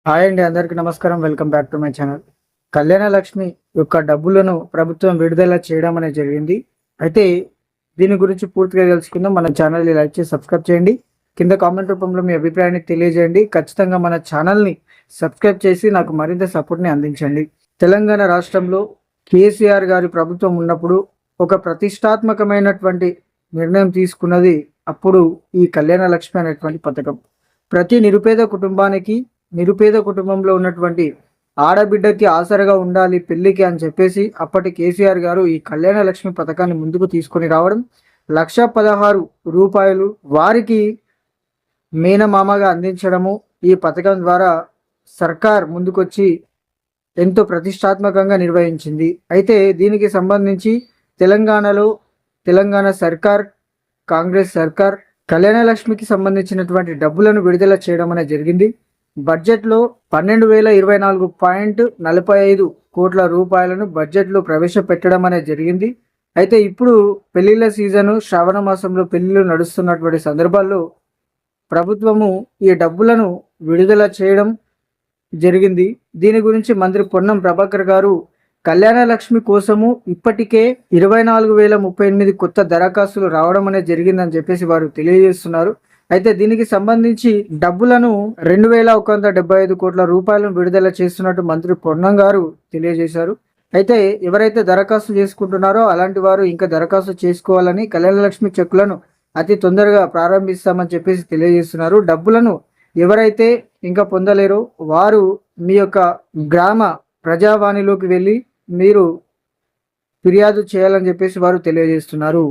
Hi అండి, అందరికీ నమస్కారం. Welcome back to my channel. Kalyana Lakshmi యొక్క డబ్బులను ప్రభుత్వం విడుదల చేయడం అనేది జరిగింది. అయితే దీని గురించి పూర్తిగా తెలుసుకుందాం. మన ఛానల్ని లైక్ చేసి సబ్స్క్రైబ్ చేయండి. కింద కామెంట్ రూపంలో మీ అభిప్రాయాన్ని తెలియజేయండి. ఖచ్చితంగా మన ఛానల్ని సబ్స్క్రైబ్ చేసి నాకు మరింత సపోర్ట్ని అందించండి. తెలంగాణ రాష్ట్రంలో కేసీఆర్ గారి ప్రభుత్వం ఉన్నప్పుడు ఒక ప్రతిష్టాత్మకమైనటువంటి నిర్ణయం తీసుకున్నది అప్పుడు ఈ కళ్యాణ లక్ష్మి అనేటువంటి పథకం. ప్రతి నిరుపేద కుటుంబంలో ఉన్నటువంటి ఆడబిడ్డకి ఆసరగా ఉండాలి పెళ్లికి అని చెప్పేసి అప్పటి కేసీఆర్ గారు ఈ కళ్యాణ లక్ష్మి పథకాన్ని ముందుకు తీసుకొని రావడం, 1,16,000 వారికి మేనమామగా అందించడము ఈ పథకం ద్వారా సర్కార్ ముందుకొచ్చి ఎంతో ప్రతిష్టాత్మకంగా నిర్వహించింది. అయితే దీనికి సంబంధించి తెలంగాణ సర్కార్, కాంగ్రెస్ సర్కార్ కళ్యాణ లక్ష్మికి సంబంధించినటువంటి డబ్బులను విడుదల చేయడం అనేది జరిగింది. బడ్జెట్లో 12,024.45 కోట్ల రూపాయలను బడ్జెట్లో ప్రవేశపెట్టడం అనేది జరిగింది. అయితే ఇప్పుడు పెళ్లిళ్ళ సీజను, శ్రావణ మాసంలో పెళ్లిళ్ళు నడుస్తున్నటువంటి సందర్భాల్లో ప్రభుత్వము ఈ డబ్బులను విడుదల చేయడం జరిగింది. దీని గురించి మంత్రి పొన్నం ప్రభాకర్ గారు కళ్యాణ లక్ష్మి కోసము ఇప్పటికే 24,038 కొత్త దరఖాస్తులు రావడం అనేది జరిగిందని చెప్పేసి వారు తెలియజేస్తున్నారు. అయితే దీనికి సంబంధించి డబ్బులను 2,175 కోట్ల రూపాయలను విడుదల చేస్తున్నట్టు మంత్రి పొన్నం గారు తెలియజేశారు. అయితే ఎవరైతే దరఖాస్తు చేసుకుంటున్నారో అలాంటి వారు ఇంకా దరఖాస్తు చేసుకోవాలని, కళ్యాణ లక్ష్మి చెక్కులను అతి తొందరగా ప్రారంభిస్తామని చెప్పేసి తెలియజేస్తున్నారు. డబ్బులను ఎవరైతే ఇంకా పొందలేరో వారు మీ యొక్క గ్రామ ప్రజావాణిలోకి వెళ్ళి మీరు ఫిర్యాదు చేయాలని చెప్పేసి వారు తెలియజేస్తున్నారు.